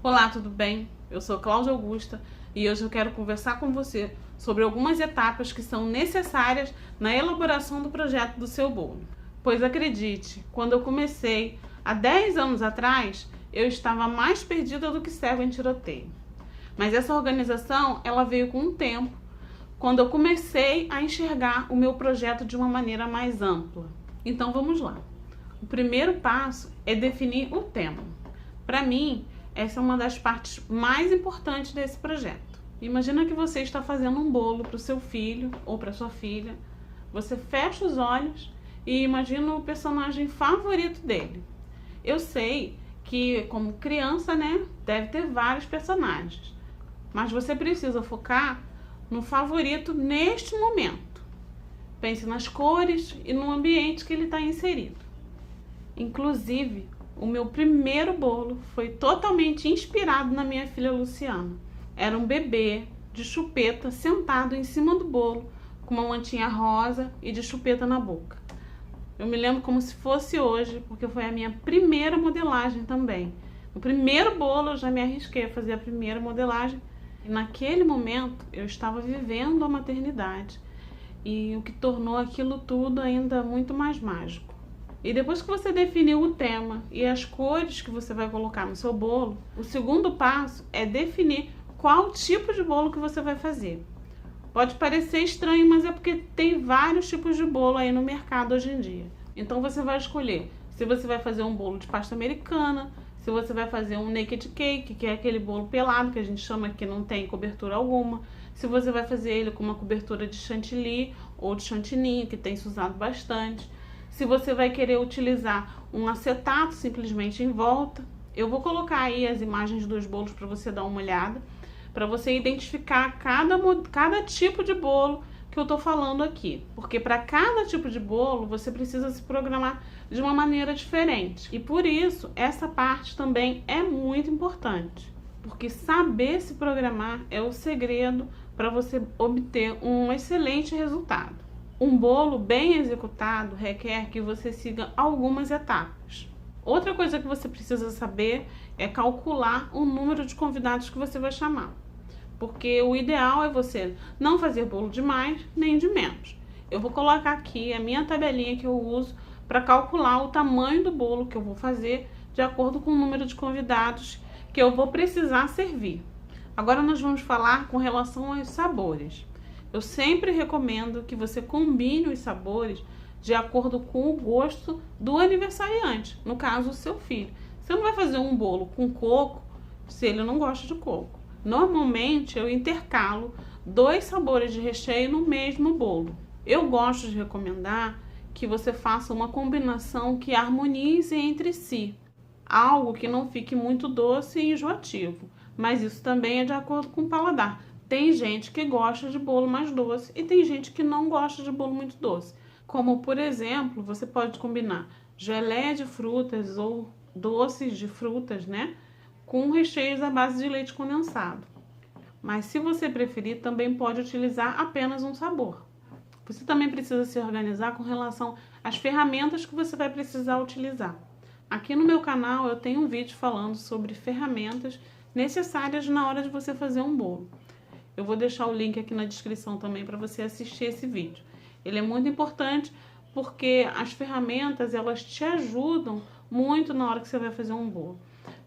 Olá, tudo bem? Eu sou Cláudia Augusta e hoje eu quero conversar com você sobre algumas etapas que são necessárias na elaboração do projeto do seu bolo. Pois acredite, quando eu comecei há 10 anos atrás, eu estava mais perdida do que cego em tiroteio. Mas essa organização, ela veio com o tempo, quando eu comecei a enxergar o meu projeto de uma maneira mais ampla. Então vamos lá. O primeiro passo é definir o tema. Para mim, essa é uma das partes mais importantes desse projeto. Imagina que você está fazendo um bolo para o seu filho ou para sua filha. Você fecha os olhos e imagina o personagem favorito dele. Eu sei que, como criança, deve ter vários personagens. Mas você precisa focar no favorito neste momento. Pense nas cores e no ambiente que ele está inserido. Inclusive, o meu primeiro bolo foi totalmente inspirado na minha filha Luciana. Era um bebê de chupeta sentado em cima do bolo, com uma mantinha rosa e de chupeta na boca. Eu me lembro como se fosse hoje, porque foi a minha primeira modelagem também. No primeiro bolo eu já me arrisquei a fazer a primeira modelagem. E naquele momento eu estava vivendo a maternidade. E o que tornou aquilo tudo ainda muito mais mágico. E depois que você definiu o tema e as cores que você vai colocar no seu bolo, o segundo passo é definir qual tipo de bolo que você vai fazer. Pode parecer estranho, mas é porque tem vários tipos de bolo aí no mercado hoje em dia. Então você vai escolher se você vai fazer um bolo de pasta americana, se você vai fazer um naked cake, que é aquele bolo pelado que a gente chama que não tem cobertura alguma, se você vai fazer ele com uma cobertura de chantilly ou de chantilly, que tem se usado bastante. Se você vai querer utilizar um acetato simplesmente em volta, eu vou colocar aí as imagens dos bolos para você dar uma olhada, para você identificar cada tipo de bolo que eu estou falando aqui. Porque para cada tipo de bolo, você precisa se programar de uma maneira diferente. E por isso, essa parte também é muito importante. Porque saber se programar é o segredo para você obter um excelente resultado. Um bolo bem executado requer que você siga algumas etapas. Outra coisa que você precisa saber é calcular o número de convidados que você vai chamar. Porque o ideal é você não fazer bolo de mais nem de menos. Eu vou colocar aqui a minha tabelinha que eu uso para calcular o tamanho do bolo que eu vou fazer de acordo com o número de convidados que eu vou precisar servir. Agora nós vamos falar com relação aos sabores. Eu sempre recomendo que você combine os sabores de acordo com o gosto do aniversariante, no caso, o seu filho. Você não vai fazer um bolo com coco se ele não gosta de coco. Normalmente, eu intercalo 2 sabores de recheio no mesmo bolo. Eu gosto de recomendar que você faça uma combinação que harmonize entre si. Algo que não fique muito doce e enjoativo, mas isso também é de acordo com o paladar. Tem gente que gosta de bolo mais doce e tem gente que não gosta de bolo muito doce. Como, por exemplo, você pode combinar geleia de frutas ou doces de frutas, com recheios à base de leite condensado. Mas se você preferir, também pode utilizar apenas um sabor. Você também precisa se organizar com relação às ferramentas que você vai precisar utilizar. Aqui no meu canal eu tenho um vídeo falando sobre ferramentas necessárias na hora de você fazer um bolo. Eu vou deixar o link aqui na descrição também para você assistir esse vídeo. Ele é muito importante porque as ferramentas, elas te ajudam muito na hora que você vai fazer um bolo.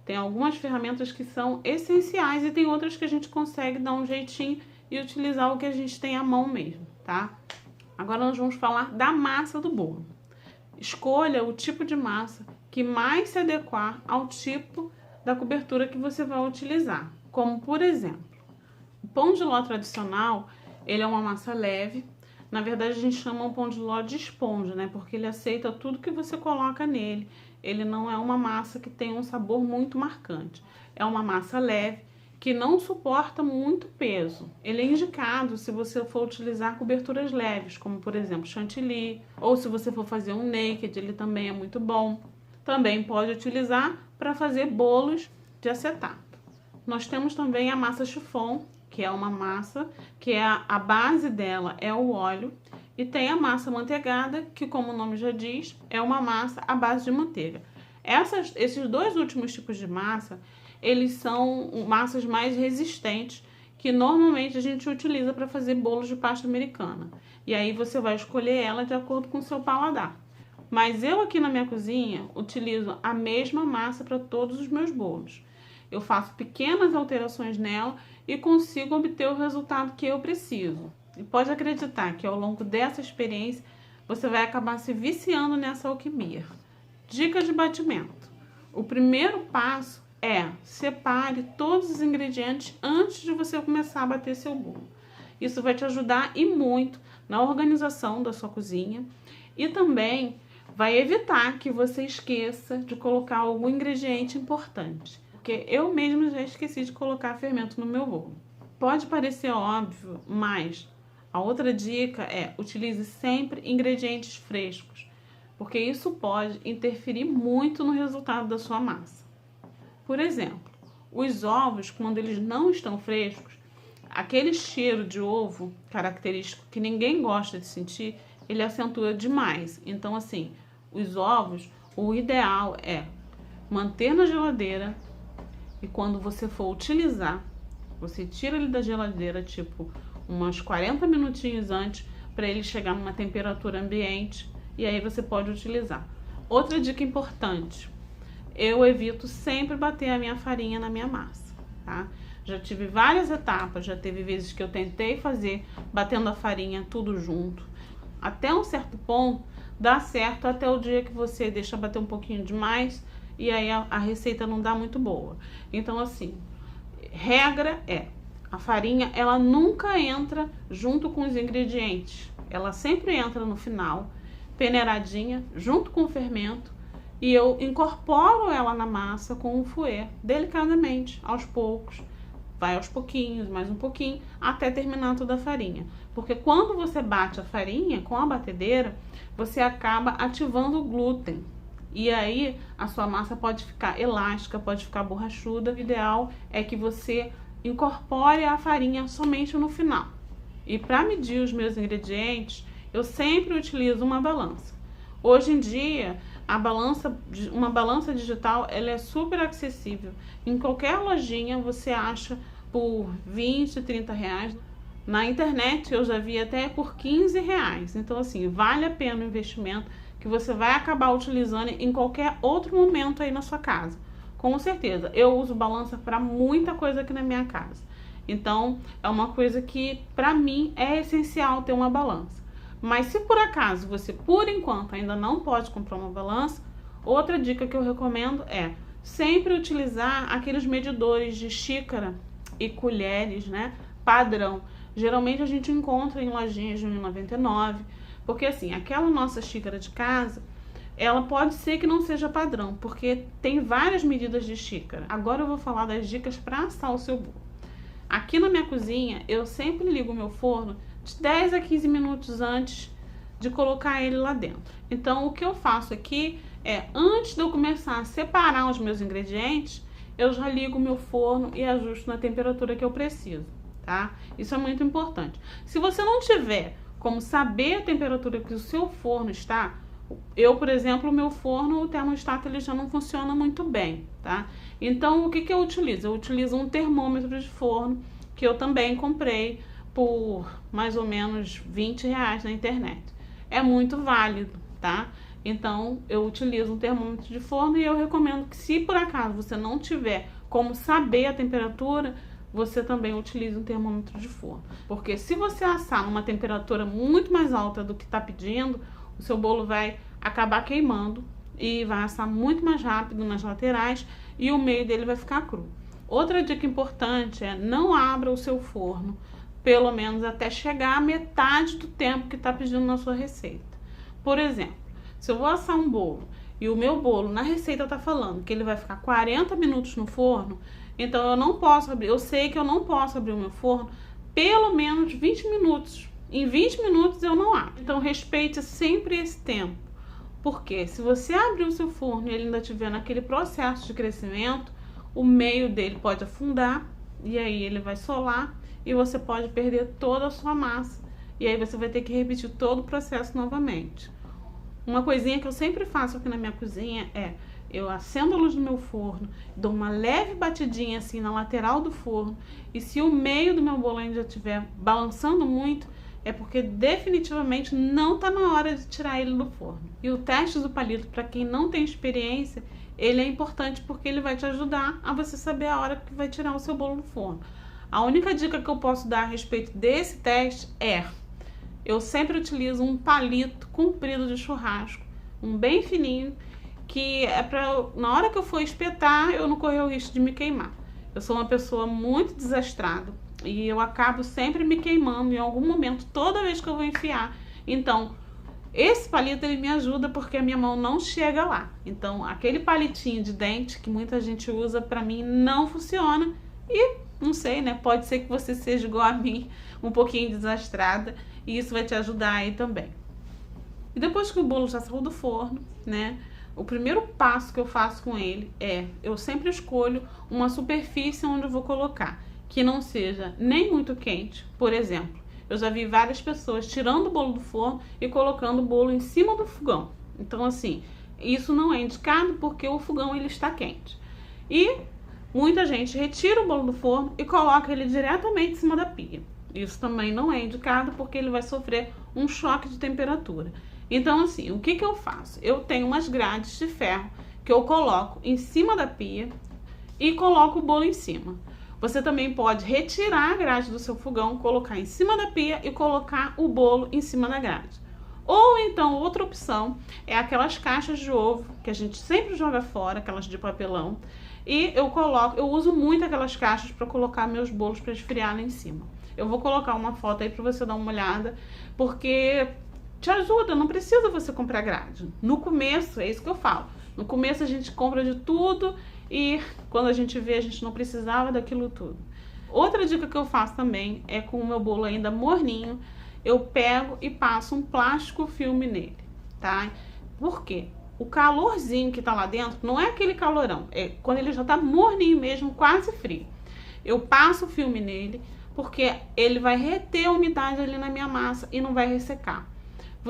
Tem algumas ferramentas que são essenciais e tem outras que a gente consegue dar um jeitinho e utilizar o que a gente tem à mão mesmo, tá? Agora nós vamos falar da massa do bolo. Escolha o tipo de massa que mais se adequar ao tipo da cobertura que você vai utilizar. Como, por exemplo, o pão de ló tradicional, ele é uma massa leve. Na verdade, a gente chama o pão de ló de esponja, porque ele aceita tudo que você coloca nele. Ele não é uma massa que tem um sabor muito marcante. É uma massa leve, que não suporta muito peso. Ele é indicado se você for utilizar coberturas leves, como, por exemplo, chantilly. Ou se você for fazer um naked, ele também é muito bom. Também pode utilizar para fazer bolos de acetato. Nós temos também a massa chiffon, que é uma massa que a base dela é o óleo, e tem a massa manteigada, que, como o nome já diz, é uma massa à base de manteiga. Esses dois últimos tipos de massa, eles são massas mais resistentes, que normalmente a gente utiliza para fazer bolos de pasta americana. E aí você vai escolher ela de acordo com o seu paladar. Mas eu aqui na minha cozinha utilizo a mesma massa para todos os meus bolos. Eu faço pequenas alterações nela e consigo obter o resultado que eu preciso. E pode acreditar que ao longo dessa experiência você vai acabar se viciando nessa alquimia. Dicas de batimento. O primeiro passo é separe todos os ingredientes antes de você começar a bater seu bolo. Isso vai te ajudar e muito na organização da sua cozinha e também vai evitar que você esqueça de colocar algum ingrediente importante. Porque eu mesma já esqueci de colocar fermento no meu bolo. Pode parecer óbvio, mas a outra dica é utilize sempre ingredientes frescos, porque isso pode interferir muito no resultado da sua massa. Por exemplo, os ovos, quando eles não estão frescos, aquele cheiro de ovo característico que ninguém gosta de sentir, ele acentua demais. Então, assim, os ovos, o ideal é manter na geladeira e quando você for utilizar, você tira ele da geladeira, tipo, umas 40 minutinhos antes, para ele chegar numa temperatura ambiente e aí você pode utilizar. Outra dica importante, eu evito sempre bater a minha farinha na minha massa, tá? Já tive várias etapas, já teve vezes que eu tentei fazer batendo a farinha tudo junto. Até um certo ponto, dá certo até o dia que você deixa bater um pouquinho demais e aí a receita não dá muito boa. Então, assim, regra é, a farinha, ela nunca entra junto com os ingredientes. Ela sempre entra no final, peneiradinha, junto com o fermento, e eu incorporo ela na massa com um fouet, delicadamente, aos poucos. Vai aos pouquinhos, mais um pouquinho, até terminar toda a farinha. Porque quando você bate a farinha com a batedeira, você acaba ativando o glúten. E aí a sua massa pode ficar elástica, pode ficar borrachuda. O ideal é que você incorpore a farinha somente no final. E para medir os meus ingredientes, eu sempre utilizo uma balança. Hoje em dia, uma balança digital, ela é super acessível. Em qualquer lojinha você acha por 20, 30 reais. Na internet eu já vi até por 15 reais. Então, assim, vale a pena o investimento que você vai acabar utilizando em qualquer outro momento aí na sua casa. Com certeza, eu uso balança para muita coisa aqui na minha casa. Então, é uma coisa que, para mim, é essencial ter uma balança. Mas se por acaso você, por enquanto, ainda não pode comprar uma balança, outra dica que eu recomendo é sempre utilizar aqueles medidores de xícara e colheres, né, padrão. Geralmente a gente encontra em lojinhas de R$1,99, porque assim, aquela nossa xícara de casa, ela pode ser que não seja padrão, porque tem várias medidas de xícara. Agora eu vou falar das dicas para assar o seu bolo. Aqui na minha cozinha, eu sempre ligo o meu forno de 10 a 15 minutos antes de colocar ele lá dentro. Então, o que eu faço aqui é, antes de eu começar a separar os meus ingredientes, eu já ligo o meu forno e ajusto na temperatura que eu preciso, tá? Isso é muito importante. Se você não tiver como saber a temperatura que o seu forno está, eu, por exemplo, o meu forno, o termostato, ele já não funciona muito bem, tá? Então, o que que eu utilizo? Eu utilizo um termômetro de forno, que eu também comprei por mais ou menos 20 reais na internet. É muito válido, tá? Então, eu utilizo um termômetro de forno e eu recomendo que, se por acaso você não tiver como saber a temperatura, você também utilize um termômetro de forno. Porque se você assar numa temperatura muito mais alta do que está pedindo, o seu bolo vai acabar queimando e vai assar muito mais rápido nas laterais e o meio dele vai ficar cru. Outra dica importante é não abra o seu forno, pelo menos até chegar à metade do tempo que está pedindo na sua receita. Por exemplo, se eu vou assar um bolo e o meu bolo na receita está falando que ele vai ficar 40 minutos no forno, então eu não posso abrir, eu sei que eu não posso abrir o meu forno pelo menos 20 minutos. Em 20 minutos eu não abro. Então respeite sempre esse tempo. Porque se você abrir o seu forno e ele ainda estiver naquele processo de crescimento, o meio dele pode afundar e aí ele vai solar e você pode perder toda a sua massa. E aí você vai ter que repetir todo o processo novamente. Uma coisinha que eu sempre faço aqui na minha cozinha é, Eu acendo a luz do meu forno, dou uma leve batidinha assim na lateral do forno, e se o meio do meu bolo ainda estiver balançando muito, é porque definitivamente não está na hora de tirar ele do forno. E o teste do palito, para quem não tem experiência, ele é importante porque ele vai te ajudar a você saber a hora que vai tirar o seu bolo do forno. A única dica que eu posso dar a respeito desse teste é: eu sempre utilizo um palito comprido de churrasco, um bem fininho, que é para na hora que eu for espetar eu não correr o risco de me queimar. Eu sou uma pessoa muito desastrada e eu acabo sempre me queimando em algum momento toda vez que eu vou enfiar. Então, esse palito ele me ajuda porque a minha mão não chega lá. Então, aquele palitinho de dente que muita gente usa, para mim não funciona. E não sei, né? Pode ser que você seja igual a mim, um pouquinho desastrada, e isso vai te ajudar aí também. E depois que o bolo já saiu do forno, né? O primeiro passo que eu faço com ele é: eu sempre escolho uma superfície onde eu vou colocar, que não seja nem muito quente. Por exemplo, eu já vi várias pessoas tirando o bolo do forno e colocando o bolo em cima do fogão. Então, assim, isso não é indicado porque o fogão ele está quente. E muita gente retira o bolo do forno e coloca ele diretamente em cima da pia. Isso também não é indicado porque ele vai sofrer um choque de temperatura. Então, assim, o que eu faço? Eu tenho umas grades de ferro que eu coloco em cima da pia e coloco o bolo em cima. Você também pode retirar a grade do seu fogão, colocar em cima da pia e colocar o bolo em cima da grade. Ou então, outra opção é aquelas caixas de ovo que a gente sempre joga fora, aquelas de papelão. E eu uso muito aquelas caixas para colocar meus bolos para esfriar lá em cima. Eu vou colocar uma foto aí para você dar uma olhada, porque te ajuda, não precisa você comprar grade. No começo, é isso que eu falo. No começo a gente compra de tudo e quando a gente vê, a gente não precisava daquilo tudo. Outra dica que eu faço também é com o meu bolo ainda morninho, eu pego e passo um plástico filme nele, tá? Por quê? O calorzinho que tá lá dentro não é aquele calorão, é quando ele já tá morninho mesmo, quase frio. Eu passo o filme nele porque ele vai reter a umidade ali na minha massa e não vai ressecar.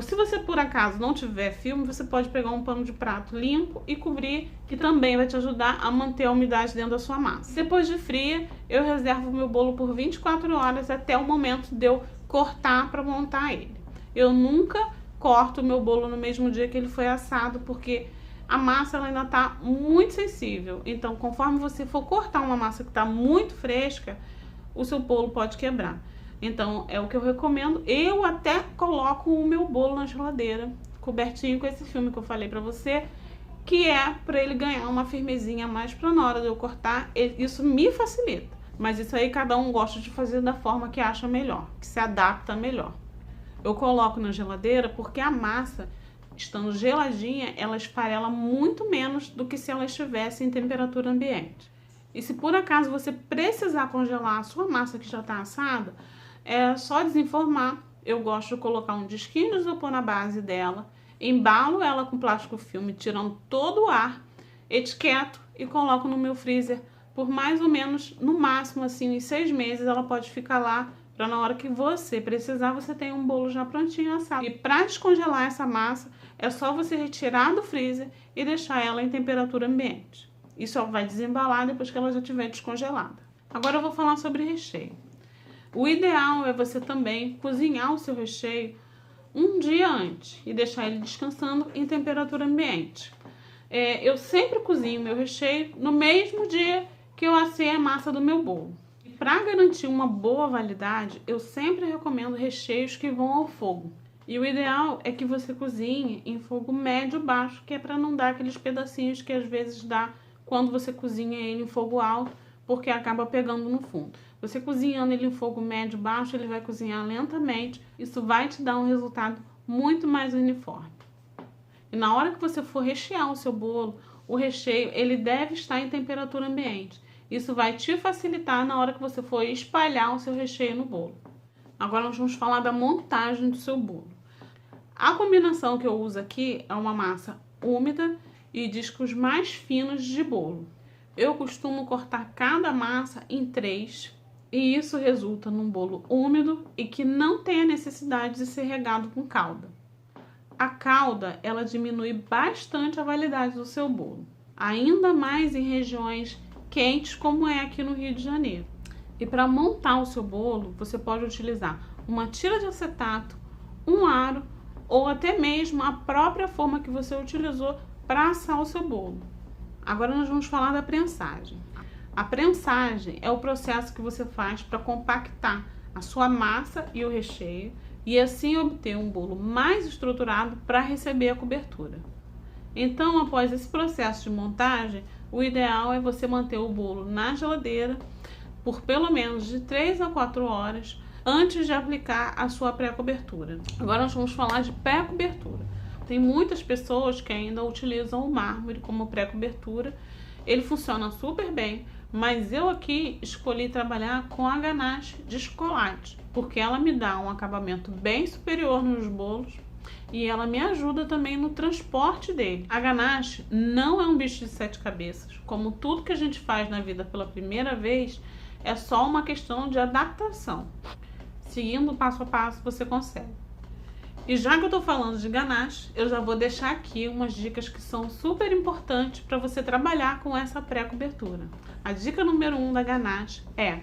Se você por acaso não tiver filme, você pode pegar um pano de prato limpo e cobrir, que também vai te ajudar a manter a umidade dentro da sua massa. Depois de fria, eu reservo o meu bolo por 24 horas até o momento de eu cortar para montar ele. Eu nunca corto o meu bolo no mesmo dia que ele foi assado, porque a massa ela ainda está muito sensível. Então, conforme você for cortar uma massa que está muito fresca, o seu bolo pode quebrar. Então, é o que eu recomendo. Eu até coloco o meu bolo na geladeira, cobertinho com esse filme que eu falei pra você, que é pra ele ganhar uma firmezinha a mais pra na hora de eu cortar. Isso me facilita. Mas isso aí cada um gosta de fazer da forma que acha melhor, que se adapta melhor. Eu coloco na geladeira porque a massa, estando geladinha, ela esfarela muito menos do que se ela estivesse em temperatura ambiente. E se por acaso você precisar congelar a sua massa que já está assada, é só desenformar. Eu gosto de colocar um disquinho de isopor na base dela, embalo ela com plástico filme, tirando todo o ar, etiqueto e coloco no meu freezer por mais ou menos, no máximo assim, em 6 meses ela pode ficar lá, para na hora que você precisar, você tem um bolo já prontinho assado. E para descongelar essa massa, é só você retirar do freezer e deixar ela em temperatura ambiente. Isso vai desembalar depois que ela já estiver descongelada. Agora eu vou falar sobre recheio. O ideal é você também cozinhar o seu recheio um dia antes e deixar ele descansando em temperatura ambiente. Eu sempre cozinho meu recheio no mesmo dia que eu assei a massa do meu bolo. Para garantir uma boa validade, eu sempre recomendo recheios que vão ao fogo. E o ideal é que você cozinhe em fogo médio-baixo, que é para não dar aqueles pedacinhos que às vezes dá quando você cozinha ele em fogo alto, porque acaba pegando no fundo. Você cozinhando ele em fogo médio-baixo, ele vai cozinhar lentamente. Isso vai te dar um resultado muito mais uniforme. E na hora que você for rechear o seu bolo, o recheio ele deve estar em temperatura ambiente. Isso vai te facilitar na hora que você for espalhar o seu recheio no bolo. Agora nós vamos falar da montagem do seu bolo. A combinação que eu uso aqui é uma massa úmida e discos mais finos de bolo. Eu costumo cortar cada massa em 3 e isso resulta num bolo úmido e que não tem a necessidade de ser regado com calda. A calda, ela diminui bastante a validade do seu bolo. ainda mais em regiões quentes como é aqui no Rio de Janeiro. E para montar o seu bolo, você pode utilizar uma tira de acetato, um aro ou até mesmo a própria forma que você utilizou para assar o seu bolo. Agora nós vamos falar da prensagem. A prensagem é o processo que você faz para compactar a sua massa e o recheio e assim obter um bolo mais estruturado para receber a cobertura. Então, após esse processo de montagem, o ideal é você manter o bolo na geladeira por pelo menos de 3 a 4 horas antes de aplicar a sua pré-cobertura. Agora nós vamos falar de pré-cobertura. Tem muitas pessoas que ainda utilizam o mármore como pré-cobertura. Ele funciona super bem, mas eu aqui escolhi trabalhar com a ganache de chocolate, porque ela me dá um acabamento bem superior nos bolos e ela me ajuda também no transporte dele. A ganache não é um bicho de 7 cabeças. Como tudo que a gente faz na vida pela primeira vez, é só uma questão de adaptação. Seguindo passo a passo, você consegue. E já que eu tô falando de ganache, eu já vou deixar aqui umas dicas que são super importantes para você trabalhar com essa pré-cobertura. A dica número 1 da ganache é: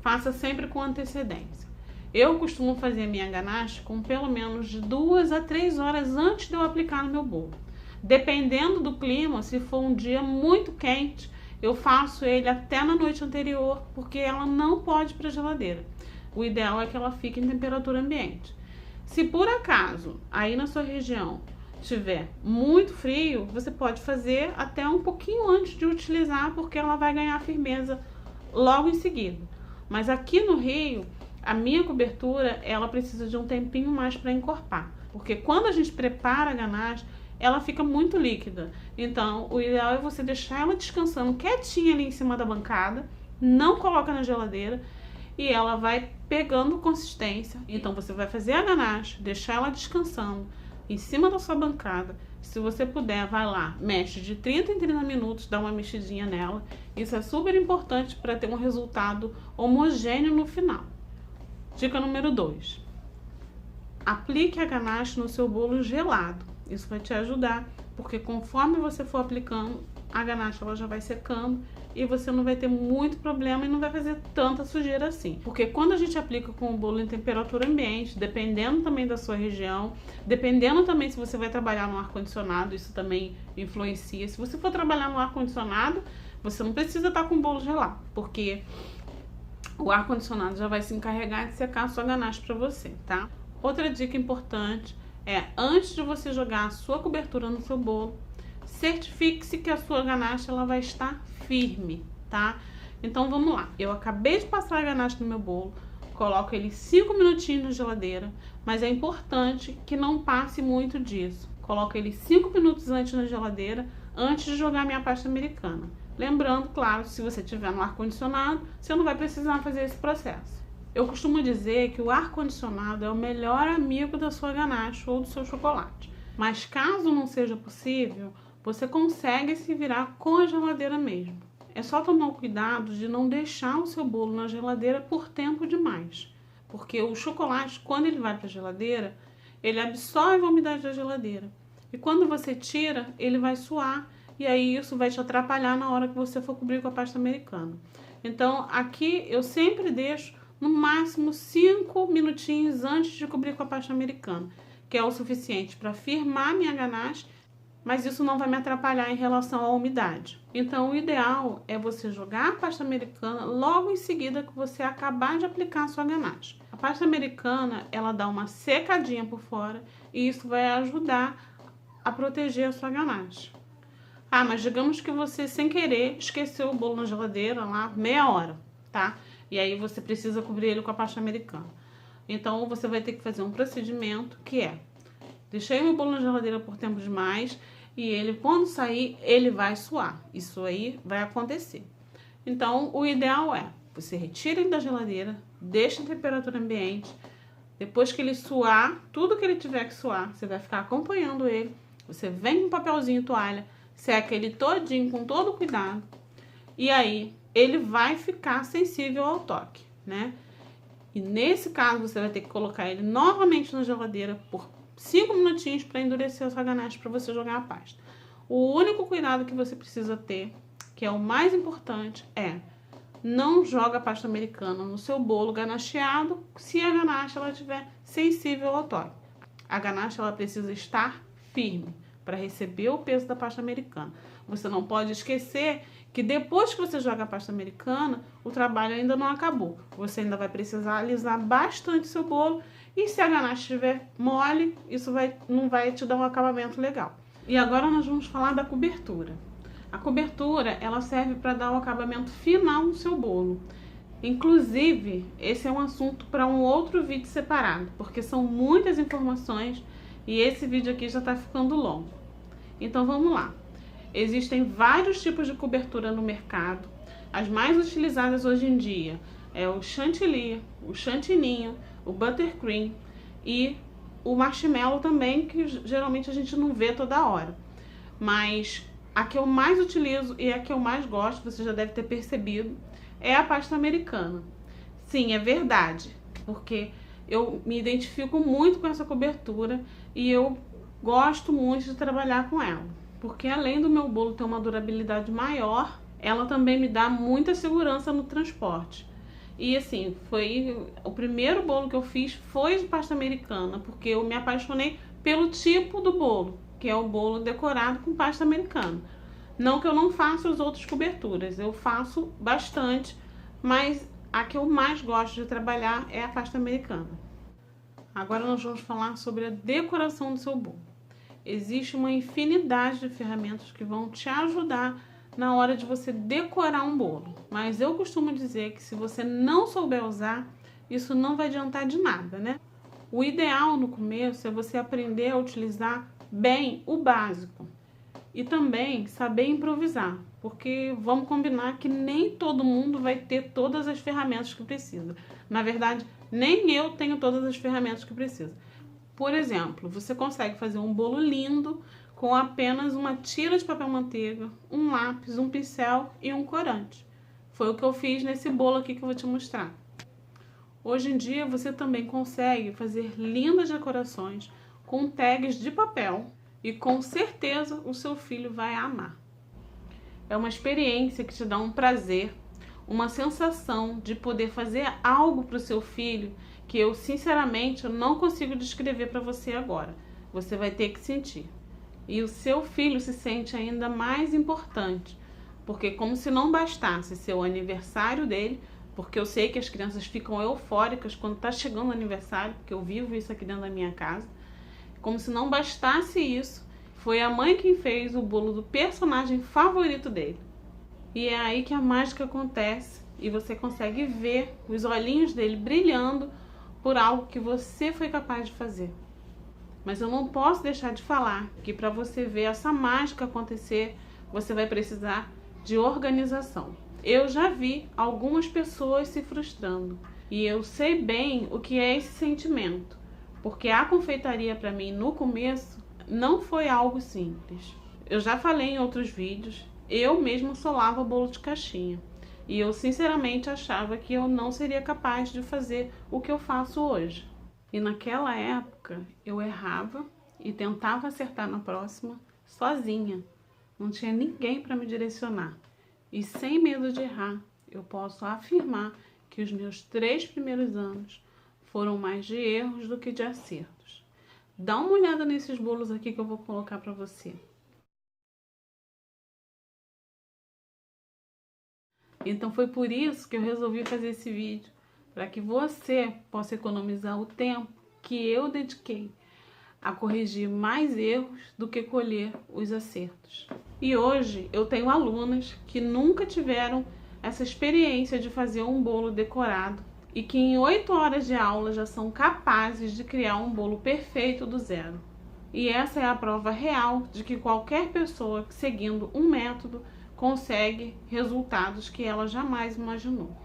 faça sempre com antecedência. Eu costumo fazer a minha ganache com pelo menos de 2 a 3 horas antes de eu aplicar no meu bolo. Dependendo do clima, se for um dia muito quente, eu faço ele até na noite anterior, porque ela não pode ir para a geladeira. O ideal é que ela fique em temperatura ambiente. Se por acaso aí na sua região tiver muito frio, você pode fazer até um pouquinho antes de utilizar, porque ela vai ganhar firmeza logo em seguida. Mas aqui no Rio, a minha cobertura, ela precisa de um tempinho mais para encorpar, porque quando a gente prepara a ganache, ela fica muito líquida. Então, o ideal é você deixar ela descansando quietinha ali em cima da bancada, não coloca na geladeira e ela vai pegando consistência. Então, você vai fazer a ganache, deixar ela descansando em cima da sua bancada. Se você puder, vai lá, mexe de 30 em 30 minutos, dá uma mexidinha nela. Isso é super importante para ter um resultado homogêneo no final. Dica número 2. Aplique a ganache no seu bolo gelado. Isso vai te ajudar, porque conforme você for aplicando, a ganache ela já vai secando e você não vai ter muito problema e não vai fazer tanta sujeira assim. Porque quando a gente aplica com o bolo em temperatura ambiente, dependendo também da sua região, dependendo também se você vai trabalhar no ar-condicionado, isso também influencia. Se você for trabalhar no ar-condicionado, você não precisa estar com o bolo gelado, porque o ar-condicionado já vai se encarregar de secar a sua ganache para você, tá? Outra dica importante é, antes de você jogar a sua cobertura no seu bolo, certifique-se que a sua ganache ela vai estar firme, tá? Então vamos lá, eu acabei de passar a ganache no meu bolo, coloco ele 5 minutinhos na geladeira, mas é importante que não passe muito disso. Coloco ele 5 minutos antes na geladeira, antes de jogar minha pasta americana. Lembrando, claro, se você tiver no ar-condicionado, você não vai precisar fazer esse processo. Eu costumo dizer que o ar-condicionado é o melhor amigo da sua ganache ou do seu chocolate. Mas caso não seja possível, você consegue se virar com a geladeira mesmo. É só tomar cuidado de não deixar o seu bolo na geladeira por tempo demais. Porque o chocolate, quando ele vai para a geladeira, ele absorve a umidade da geladeira. E quando você tira, ele vai suar. E aí isso vai te atrapalhar na hora que você for cobrir com a pasta americana. Então aqui eu sempre deixo no máximo 5 minutinhos antes de cobrir com a pasta americana, que é o suficiente para firmar minha ganache, mas isso não vai me atrapalhar em relação à umidade. Então o ideal é você jogar a pasta americana logo em seguida que você acabar de aplicar a sua ganache. A pasta americana, ela dá uma secadinha por fora e isso vai ajudar a proteger a sua ganache. Ah, mas digamos que você, sem querer, esqueceu o bolo na geladeira lá meia hora, tá? E aí você precisa cobrir ele com a pasta americana. Então você vai ter que fazer um procedimento que é: deixei meu bolo na geladeira por tempo demais e ele, quando sair, ele vai suar. Isso aí vai acontecer. Então o ideal é: você retira ele da geladeira, deixa em temperatura ambiente. Depois que ele suar, tudo que ele tiver que suar, você vai ficar acompanhando ele. Você vem com um papelzinho toalha, seca ele todinho com todo cuidado. E aí ele vai ficar sensível ao toque, né? E nesse caso você vai ter que colocar ele novamente na geladeira por 5 minutinhos para endurecer a sua ganache para você jogar a pasta. O único cuidado que você precisa ter, que é o mais importante, é não joga pasta americana no seu bolo ganacheado se a ganache ela estiver sensível ao toque. A ganache ela precisa estar firme para receber o peso da pasta americana. Você não pode esquecer que depois que você joga a pasta americana, o trabalho ainda não acabou. Você ainda vai precisar alisar bastante seu bolo e se a ganache estiver mole, isso não vai te dar um acabamento legal. E agora nós vamos falar da cobertura. A cobertura, ela serve para dar o acabamento final no seu bolo. Inclusive, esse é um assunto para um outro vídeo separado, porque são muitas informações e esse vídeo aqui já está ficando longo. Então vamos lá. Existem vários tipos de cobertura no mercado. As mais utilizadas hoje em dia é o chantilly, o chantininho, o buttercream e o marshmallow também, que geralmente a gente não vê toda hora. Mas a que eu mais utilizo e a que eu mais gosto, você já deve ter percebido, é a pasta americana. Sim, é verdade, porque eu me identifico muito com essa cobertura e eu gosto muito de trabalhar com ela. Porque além do meu bolo ter uma durabilidade maior, ela também me dá muita segurança no transporte. E assim, foi o primeiro bolo que eu fiz foi de pasta americana, porque eu me apaixonei pelo tipo do bolo, que é o bolo decorado com pasta americana. Não que eu não faça as outras coberturas, eu faço bastante, mas a que eu mais gosto de trabalhar é a pasta americana. Agora nós vamos falar sobre a decoração do seu bolo. Existe uma infinidade de ferramentas que vão te ajudar na hora de você decorar um bolo. Mas eu costumo dizer que se você não souber usar, isso não vai adiantar de nada, né? O ideal no começo é você aprender a utilizar bem o básico. E também saber improvisar, porque vamos combinar que nem todo mundo vai ter todas as ferramentas que precisa. Na verdade, nem eu tenho todas as ferramentas que precisa. Por exemplo, você consegue fazer um bolo lindo com apenas uma tira de papel manteiga, um lápis, um pincel e um corante. Foi o que eu fiz nesse bolo aqui que eu vou te mostrar. Hoje em dia você também consegue fazer lindas decorações com tags de papel e com certeza o seu filho vai amar. É uma experiência que te dá um prazer, uma sensação de poder fazer algo para o seu filho que eu sinceramente não consigo descrever para você agora. Você vai ter que sentir. E o seu filho se sente ainda mais importante, porque como se não bastasse ser o aniversário dele, porque eu sei que as crianças ficam eufóricas quando está chegando o aniversário, porque eu vivo isso aqui dentro da minha casa. Como se não bastasse isso, foi a mãe quem fez o bolo do personagem favorito dele. E é aí que a mágica acontece e você consegue ver os olhinhos dele brilhando por algo que você foi capaz de fazer. Mas eu não posso deixar de falar que para você ver essa mágica acontecer, você vai precisar de organização. Eu já vi algumas pessoas se frustrando e eu sei bem o que é esse sentimento, porque a confeitaria para mim no começo não foi algo simples. Eu já falei em outros vídeos, eu mesmo solava bolo de caixinha e eu sinceramente achava que eu não seria capaz de fazer o que eu faço hoje. E naquela época eu errava e tentava acertar na próxima sozinha. Não tinha ninguém para me direcionar. E sem medo de errar, eu posso afirmar que os meus 3 primeiros anos foram mais de erros do que de acertos. Dá uma olhada nesses bolos aqui que eu vou colocar para você. Então foi por isso que eu resolvi fazer esse vídeo, para que você possa economizar o tempo que eu dediquei a corrigir mais erros do que colher os acertos. E hoje eu tenho alunas que nunca tiveram essa experiência de fazer um bolo decorado e que em 8 horas de aula já são capazes de criar um bolo perfeito do zero. E essa é a prova real de que qualquer pessoa seguindo um método consegue resultados que ela jamais imaginou.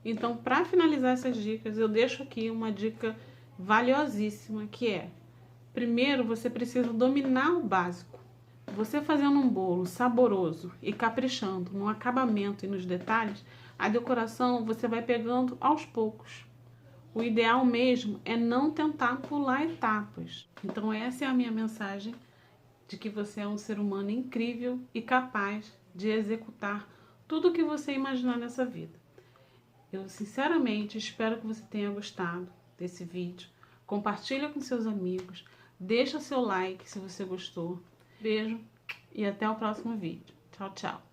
Então, para finalizar essas dicas, eu deixo aqui uma dica valiosíssima, que é: primeiro, você precisa dominar o básico. Você fazendo um bolo saboroso e caprichando no acabamento e nos detalhes, a decoração você vai pegando aos poucos. O ideal mesmo é não tentar pular etapas. Então essa é a minha mensagem de que você é um ser humano incrível e capaz de executar tudo o que você imaginar nessa vida. Eu sinceramente espero que você tenha gostado desse vídeo. Compartilha com seus amigos, deixa seu like se você gostou. Beijo e até o próximo vídeo. Tchau, tchau.